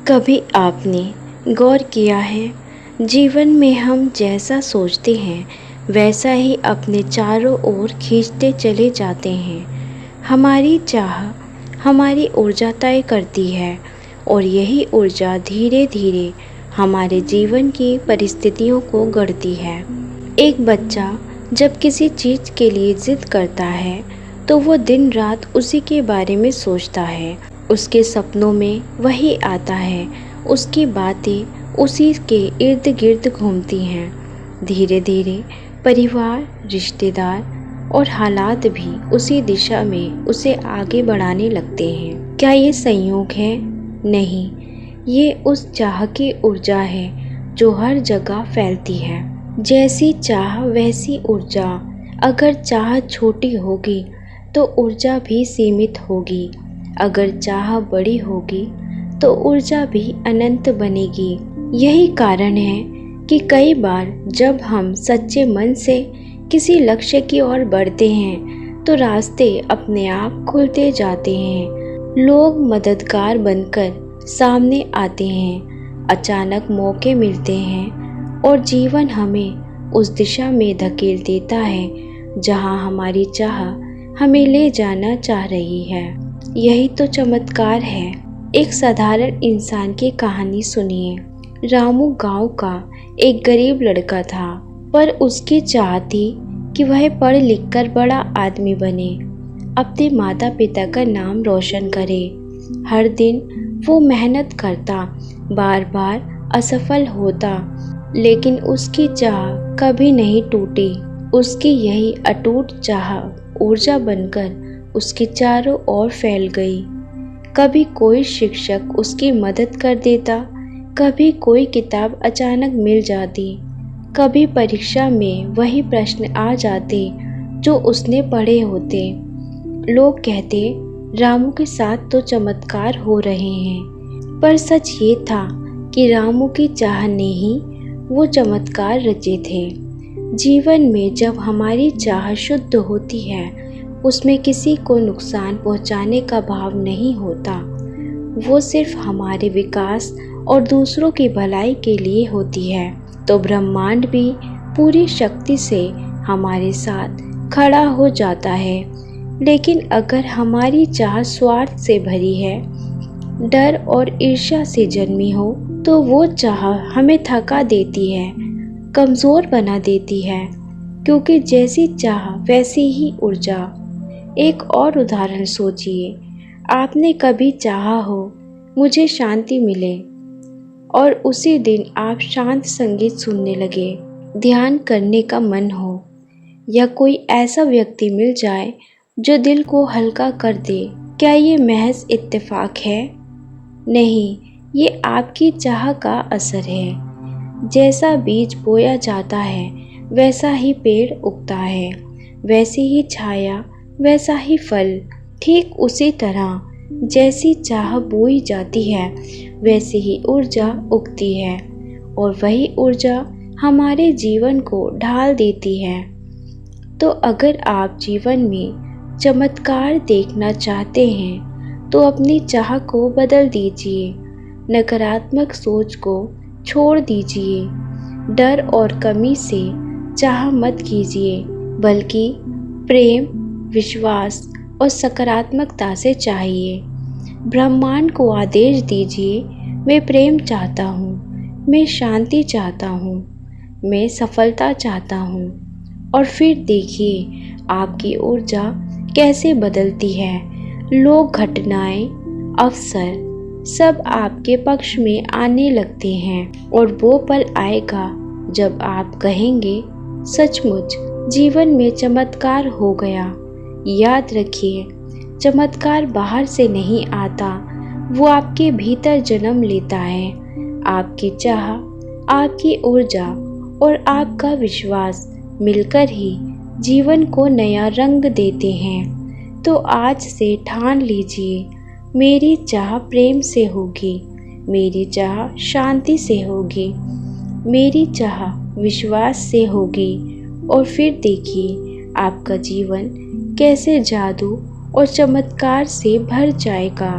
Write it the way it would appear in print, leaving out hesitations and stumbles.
कभी आपने गौर किया है, जीवन में हम जैसा सोचते हैं वैसा ही अपने चारों ओर खींचते चले जाते हैं। हमारी चाह हमारी ऊर्जा तय करती है और यही ऊर्जा धीरे धीरे हमारे जीवन की परिस्थितियों को गढ़ती है। एक बच्चा जब किसी चीज़ के लिए जिद करता है तो वो दिन रात उसी के बारे में सोचता है। उसके सपनों में वही आता है, उसकी बातें उसी के इर्द गिर्द घूमती हैं। धीरे धीरे परिवार, रिश्तेदार और हालात भी उसी दिशा में उसे आगे बढ़ाने लगते हैं। क्या ये संयोग है? नहीं, ये उस चाह की ऊर्जा है जो हर जगह फैलती है। जैसी चाह वैसी ऊर्जा। अगर चाह छोटी होगी तो ऊर्जा भी सीमित होगी। अगर चाह बड़ी होगी तो ऊर्जा भी अनंत बनेगी। यही कारण है कि कई बार जब हम सच्चे मन से किसी लक्ष्य की ओर बढ़ते हैं तो रास्ते अपने आप खुलते जाते हैं। लोग मददगार बनकर सामने आते हैं, अचानक मौके मिलते हैं और जीवन हमें उस दिशा में धकेल देता है जहां हमारी चाह हमें ले जाना चाह रही है। यही तो चमत्कार है। एक साधारण इंसान की कहानी सुनिए। रामू गांव का एक गरीब लड़का था, पर उसकी चाह थी कि वह पढ़ लिख कर बड़ा आदमी बने, अपने माता पिता का नाम रोशन करे। हर दिन वो मेहनत करता, बार बार असफल होता, लेकिन उसकी चाह कभी नहीं टूटी। उसकी यही अटूट चाह ऊर्जा बनकर उसके चारों ओर फैल गई। कभी कोई शिक्षक उसकी मदद कर देता, कभी कोई किताब अचानक मिल जाती, कभी परीक्षा में वही प्रश्न आ जाते जो उसने पढ़े होते। लोग कहते, रामू के साथ तो चमत्कार हो रहे हैं, पर सच ये था कि रामू की चाह ने ही वो चमत्कार रचे थे। जीवन में जब हमारी चाह शुद्ध होती है, उसमें किसी को नुकसान पहुंचाने का भाव नहीं होता। वो सिर्फ हमारे विकास और दूसरों की भलाई के लिए होती है, तो ब्रह्मांड भी पूरी शक्ति से हमारे साथ खड़ा हो जाता है। लेकिन अगर हमारी चाह स्वार्थ से भरी है, डर और ईर्ष्या से जन्मी हो, तो वो चाह हमें थका देती है, कमज़ोर बना देती है, क्योंकि जैसी चाह वैसी ही ऊर्जा। एक और उदाहरण सोचिए। आपने कभी चाहा हो मुझे शांति मिले, और उसी दिन आप शांत संगीत सुनने लगे, ध्यान करने का मन हो, या कोई ऐसा व्यक्ति मिल जाए जो दिल को हल्का कर दे। क्या ये महज इत्तेफाक है? नहीं, ये आपकी चाह का असर है। जैसा बीज बोया जाता है वैसा ही पेड़ उगता है, वैसी ही छाया वैसा ही फल। ठीक उसी तरह जैसी चाह बोई जाती है वैसी ही ऊर्जा उगती है, और वही ऊर्जा हमारे जीवन को ढाल देती है। तो अगर आप जीवन में चमत्कार देखना चाहते हैं तो अपनी चाह को बदल दीजिए, नकारात्मक सोच को छोड़ दीजिए, डर और कमी से चाह मत कीजिए, बल्कि प्रेम, विश्वास और सकारात्मकता से चाहिए। ब्रह्मांड को आदेश दीजिए, मैं प्रेम चाहता हूँ, मैं शांति चाहता हूँ, मैं सफलता चाहता हूँ, और फिर देखिए आपकी ऊर्जा कैसे बदलती है। लोग, घटनाएं, अवसर सब आपके पक्ष में आने लगते हैं, और वो पल आएगा जब आप कहेंगे, सचमुच जीवन में चमत्कार हो गया। याद रखिए, चमत्कार बाहर से नहीं आता, वो आपके भीतर जन्म लेता है। आपकी चाह, आपकी ऊर्जा और आपका विश्वास मिलकर ही जीवन को नया रंग देते हैं। तो आज से ठान लीजिए, मेरी चाह प्रेम से होगी, मेरी चाह शांति से होगी, मेरी चाह विश्वास से होगी, और फिर देखिए आपका जीवन कैसे जादू और चमत्कार से भर जाएगा।